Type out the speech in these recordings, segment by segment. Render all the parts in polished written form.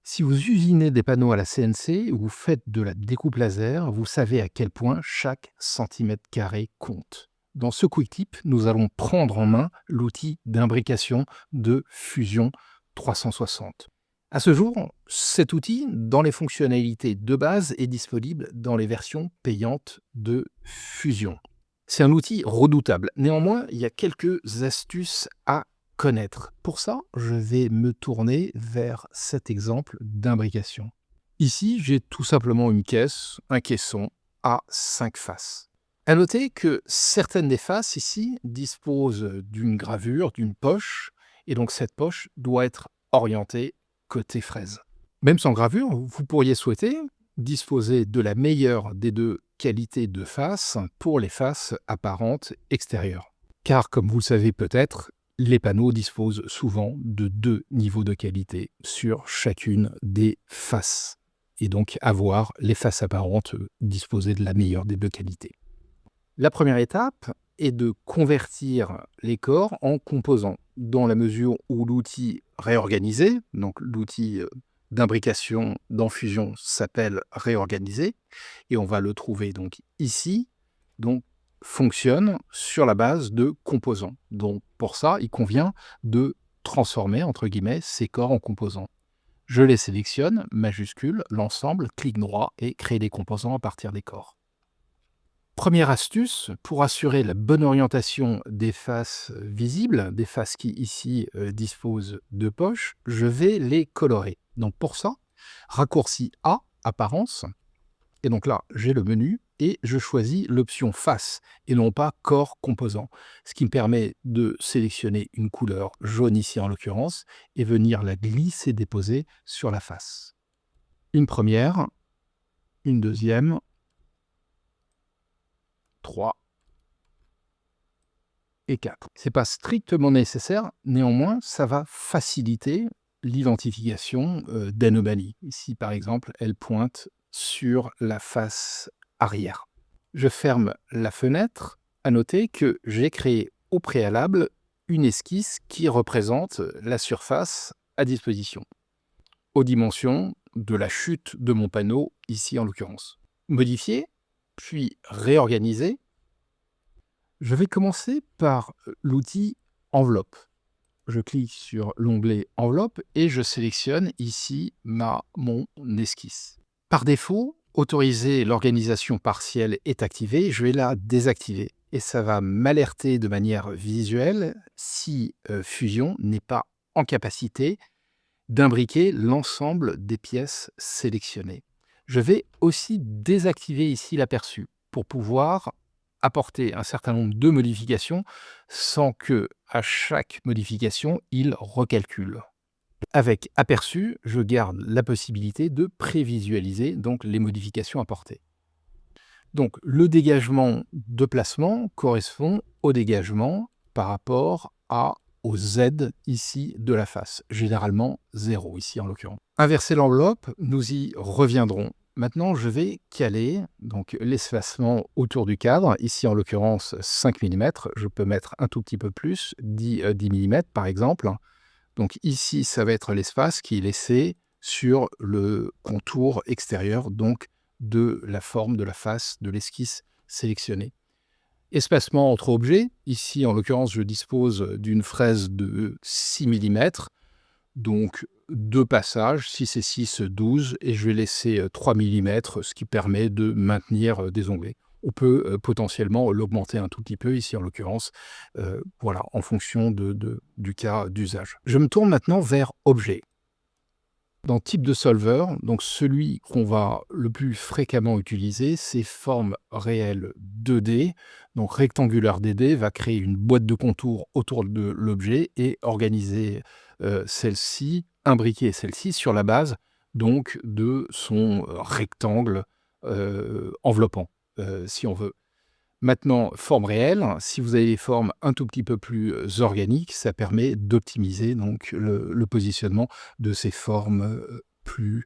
Si vous usinez des panneaux à la CNC ou vous faites de la découpe laser, vous savez à quel point chaque centimètre carré compte. Dans ce quick tip, nous allons prendre en main l'outil d'imbrication de Fusion 360. À ce jour, cet outil, dans les fonctionnalités de base, est disponible dans les versions payantes de Fusion. C'est un outil redoutable. Néanmoins, il y a quelques astuces à connaître. Pour ça, je vais me tourner vers cet exemple d'imbrication. Ici, j'ai tout simplement une caisse, un caisson à 5 faces. À noter que certaines des faces ici disposent d'une gravure, d'une poche, et donc cette poche doit être orientée côté fraise. Même sans gravure, vous pourriez souhaiter disposer de la meilleure des deux qualités de face pour les faces apparentes extérieures. Car, comme vous le savez peut-être, les panneaux disposent souvent de 2 niveaux de qualité sur chacune des faces. Et donc avoir les faces apparentes disposer de la meilleure des 2 qualités. La première étape est de convertir les corps en composants, dans la mesure où l'outil réorganisé, donc l'outil d'imbrication dans Fusion s'appelle réorganiser, et on va le trouver donc ici, donc fonctionne sur la base de composants. Donc pour ça, il convient de transformer, entre guillemets, ces corps en composants. Je les sélectionne, majuscule, l'ensemble, clic droit et créer des composants à partir des corps. Première astuce, pour assurer la bonne orientation des faces visibles, des faces qui ici disposent de poches, je vais les colorer. Donc pour ça, raccourci A, apparence, et donc là j'ai le menu et je choisis l'option face et non pas corps composant, ce qui me permet de sélectionner une couleur jaune ici en l'occurrence et venir la glisser déposer sur la face. Une première, une deuxième, 3 et 4. Ce n'est pas strictement nécessaire, néanmoins, ça va faciliter l'identification d'anomalies. Ici, par exemple, elle pointe sur la face arrière. Je ferme la fenêtre. À noter que j'ai créé au préalable une esquisse qui représente la surface à disposition, aux dimensions de la chute de mon panneau, ici en l'occurrence. Modifier, puis réorganiser. Je vais commencer par l'outil enveloppe. Je clique sur l'onglet enveloppe et je sélectionne ici mon esquisse. Par défaut, autoriser l'organisation partielle est activé, je vais la désactiver et ça va m'alerter de manière visuelle si Fusion n'est pas en capacité d'imbriquer l'ensemble des pièces sélectionnées. Je vais aussi désactiver ici l'aperçu pour pouvoir apporter un certain nombre de modifications sans que, à chaque modification, il recalcule. Avec aperçu, je garde la possibilité de prévisualiser donc les modifications apportées. Donc le dégagement de placement correspond au dégagement par rapport au Z ici de la face, généralement 0 ici en l'occurrence. Inverser l'enveloppe, nous y reviendrons. Maintenant, je vais caler donc l'espacement autour du cadre, ici en l'occurrence 5 mm, je peux mettre un tout petit peu plus, 10 mm par exemple. Donc ici, ça va être l'espace qui est laissé sur le contour extérieur, donc de la forme de la face de l'esquisse sélectionnée. Espacement entre objets, ici en l'occurrence je dispose d'une fraise de 6 mm, donc 2 passages, 6 et 6, 12, et je vais laisser 3 mm, ce qui permet de maintenir des onglets. On peut potentiellement l'augmenter un tout petit peu, ici en l'occurrence, voilà, en fonction du cas d'usage. Je me tourne maintenant vers Objet. Dans Type de solver, donc celui qu'on va le plus fréquemment utiliser, c'est Forme réelle 2D. Donc Rectangular DD va créer une boîte de contours autour de l'objet et organiser celle-ci, imbriquer celle-ci sur la base donc de son rectangle enveloppant, si on veut. Maintenant, forme réelle, si vous avez des formes un tout petit peu plus organiques, ça permet d'optimiser donc le positionnement de ces formes plus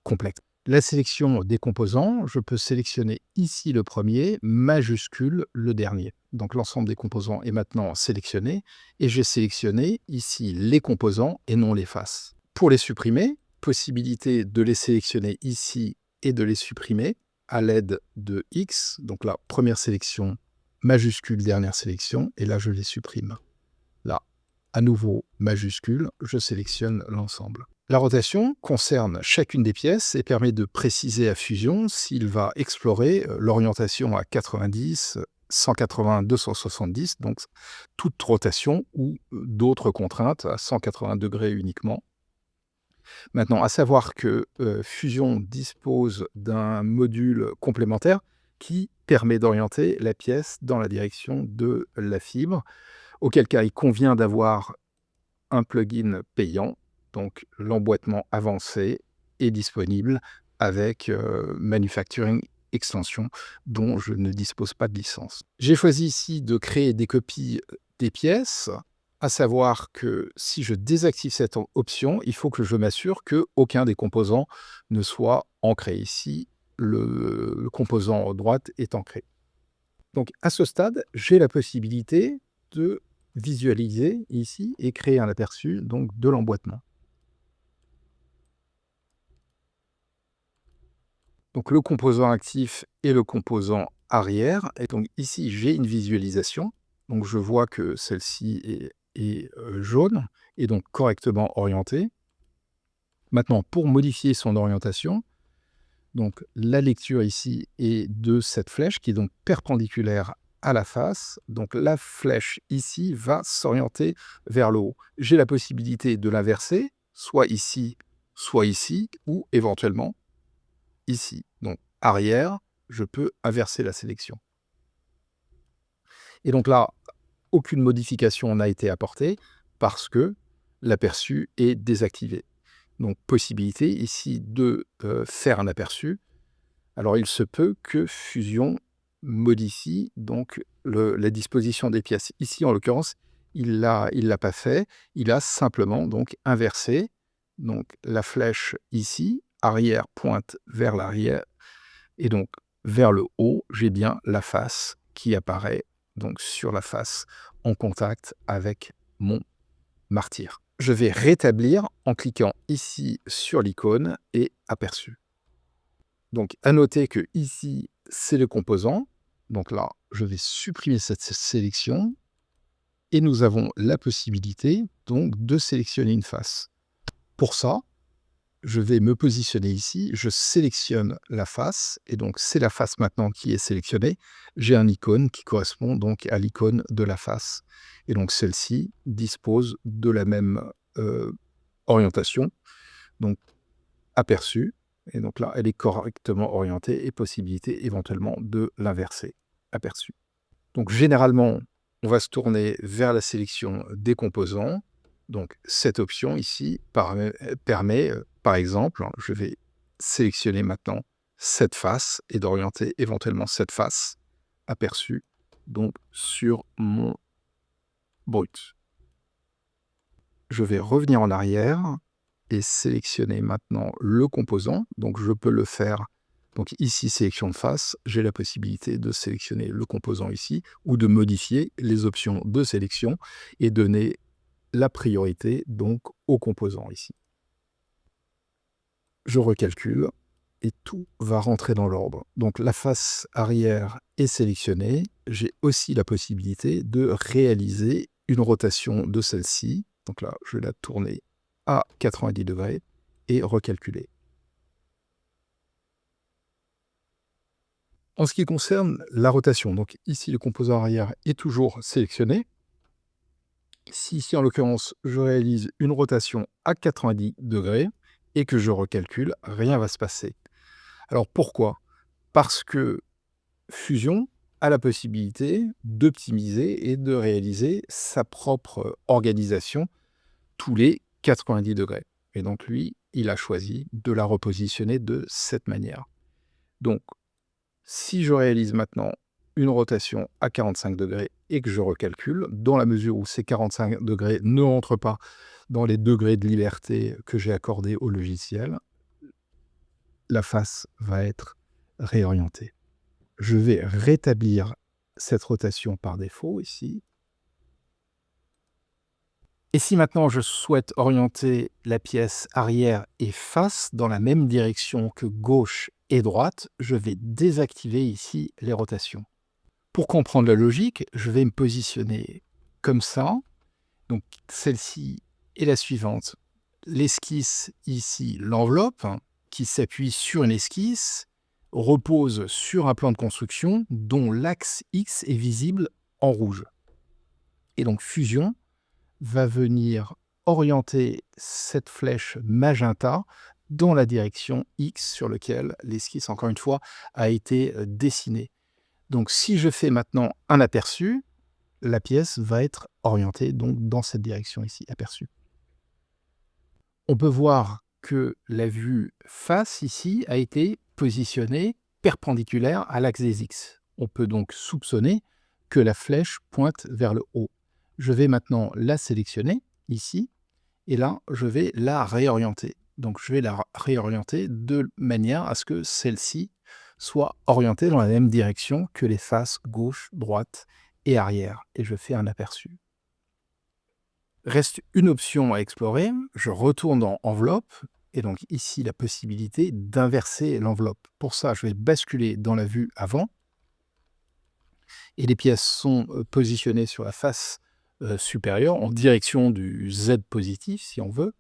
complexes. La sélection des composants, je peux sélectionner ici le premier, majuscule le dernier. Donc l'ensemble des composants est maintenant sélectionné et j'ai sélectionné ici les composants et non les faces. Pour les supprimer, possibilité de les sélectionner ici et de les supprimer à l'aide de X. Donc là, première sélection, majuscule, dernière sélection, et là, je les supprime. Là, à nouveau, majuscule, je sélectionne l'ensemble. La rotation concerne chacune des pièces et permet de préciser à Fusion s'il va explorer l'orientation à 90, 180, 270, donc toute rotation ou d'autres contraintes à 180 degrés uniquement. Maintenant, à savoir que Fusion dispose d'un module complémentaire qui permet d'orienter la pièce dans la direction de la fibre, auquel cas il convient d'avoir un plugin payant, donc l'emboîtement avancé est disponible avec Manufacturing Extension, dont je ne dispose pas de licence. J'ai choisi ici de créer des copies des pièces, à savoir que si je désactive cette option, il faut que je m'assure qu'aucun des composants ne soit ancré. Ici, le composant à droite est ancré. Donc à ce stade, j'ai la possibilité de visualiser ici et créer un aperçu donc de l'emboîtement. Donc le composant actif et le composant arrière. Et donc ici, j'ai une visualisation. Donc je vois que celle-ci est jaune et donc correctement orientée. Maintenant, pour modifier son orientation, donc la lecture ici est de cette flèche qui est donc perpendiculaire à la face. Donc la flèche ici va s'orienter vers le haut. J'ai la possibilité de l'inverser, soit ici, ou éventuellement ici. Donc arrière, je peux inverser la sélection. Et donc là, aucune modification n'a été apportée parce que l'aperçu est désactivé. Donc possibilité ici de faire un aperçu. Alors il se peut que Fusion modifie donc la disposition des pièces. Ici, en l'occurrence, il l'a pas fait. Il a simplement donc inversé. Donc la flèche ici, arrière pointe vers l'arrière, et donc vers le haut, j'ai bien la face qui apparaît donc sur la face en contact avec mon martyr. Je vais rétablir en cliquant ici sur l'icône et aperçu. Donc, à noter que ici, c'est le composant. Donc là, je vais supprimer cette sélection et nous avons la possibilité donc de sélectionner une face. Pour ça, je vais me positionner ici, je sélectionne la face et donc c'est la face maintenant qui est sélectionnée. J'ai un icône qui correspond donc à l'icône de la face. Et donc celle-ci dispose de la même orientation, donc aperçu. Et donc là, elle est correctement orientée et possibilité éventuellement de l'inverser, aperçu. Donc généralement, on va se tourner vers la sélection des composants. Donc cette option ici permet par exemple, je vais sélectionner maintenant cette face et d'orienter éventuellement cette face, aperçu, donc sur mon brut. Je vais revenir en arrière et sélectionner maintenant le composant. Donc je peux le faire. Donc ici, sélection de face, j'ai la possibilité de sélectionner le composant ici ou de modifier les options de sélection et donner la priorité donc au composant ici. Je recalcule et tout va rentrer dans l'ordre. Donc la face arrière est sélectionnée. J'ai aussi la possibilité de réaliser une rotation de celle-ci. Donc là, je vais la tourner à 90 degrés et recalculer. En ce qui concerne la rotation, donc ici le composant arrière est toujours sélectionné. Si ici en l'occurrence je réalise une rotation à 90 degrés et que je recalcule, rien ne va se passer. Alors pourquoi? Parce que Fusion a la possibilité d'optimiser et de réaliser sa propre organisation tous les 90 degrés. Et donc lui, il a choisi de la repositionner de cette manière. Donc, si je réalise maintenant une rotation à 45 degrés et que je recalcule, dans la mesure où ces 45 degrés ne rentrent pas dans les degrés de liberté que j'ai accordés au logiciel, la face va être réorientée. Je vais rétablir cette rotation par défaut ici. Et si maintenant je souhaite orienter la pièce arrière et face dans la même direction que gauche et droite, je vais désactiver ici les rotations. Pour comprendre la logique, je vais me positionner comme ça. Donc celle-ci et la suivante. L'esquisse ici, l'enveloppe, qui s'appuie sur une esquisse, repose sur un plan de construction dont l'axe X est visible en rouge. Et donc Fusion va venir orienter cette flèche magenta dans la direction X sur laquelle l'esquisse, encore une fois, a été dessinée. Donc si je fais maintenant un aperçu, la pièce va être orientée donc dans cette direction ici, aperçu. On peut voir que la vue face ici a été positionnée perpendiculaire à l'axe des X. On peut donc soupçonner que la flèche pointe vers le haut. Je vais maintenant la sélectionner ici et là, je vais la réorienter. Donc je vais la réorienter de manière à ce que celle-ci soit orientée dans la même direction que les faces gauche, droite et arrière. Et je fais un aperçu. Reste une option à explorer. Je retourne dans Enveloppe et donc ici la possibilité d'inverser l'enveloppe. Pour ça, je vais basculer dans la vue avant et les pièces sont positionnées sur la face supérieure en direction du Z positif si on veut.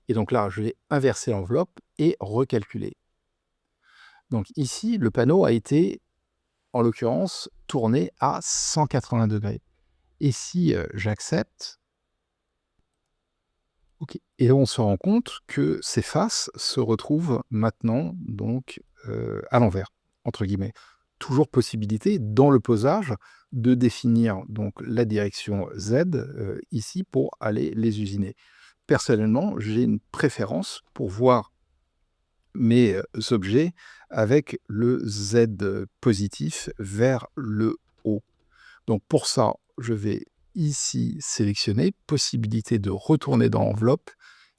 Et donc là, je vais inverser l'enveloppe et recalculer. Donc ici, le panneau a été, en l'occurrence, tourné à 180 degrés. Et si j'accepte, OK. Et on se rend compte que ces faces se retrouvent maintenant donc à l'envers, entre guillemets. Toujours possibilité dans le posage de définir donc la direction Z ici pour aller les usiner. Personnellement, j'ai une préférence pour voir mes objets avec le Z positif vers le haut. Donc pour ça, je vais ici sélectionner possibilité de retourner dans Enveloppe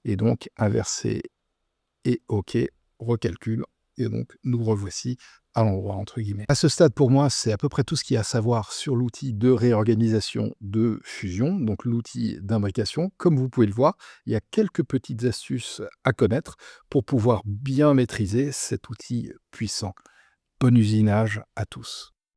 et donc inverser et OK, recalcul et donc nous revoici à l'endroit entre guillemets. À ce stade pour moi, c'est à peu près tout ce qu'il y a à savoir sur l'outil de réorganisation de Fusion, donc l'outil d'imbrication. Comme vous pouvez le voir, il y a quelques petites astuces à connaître pour pouvoir bien maîtriser cet outil puissant. Bon usinage à tous.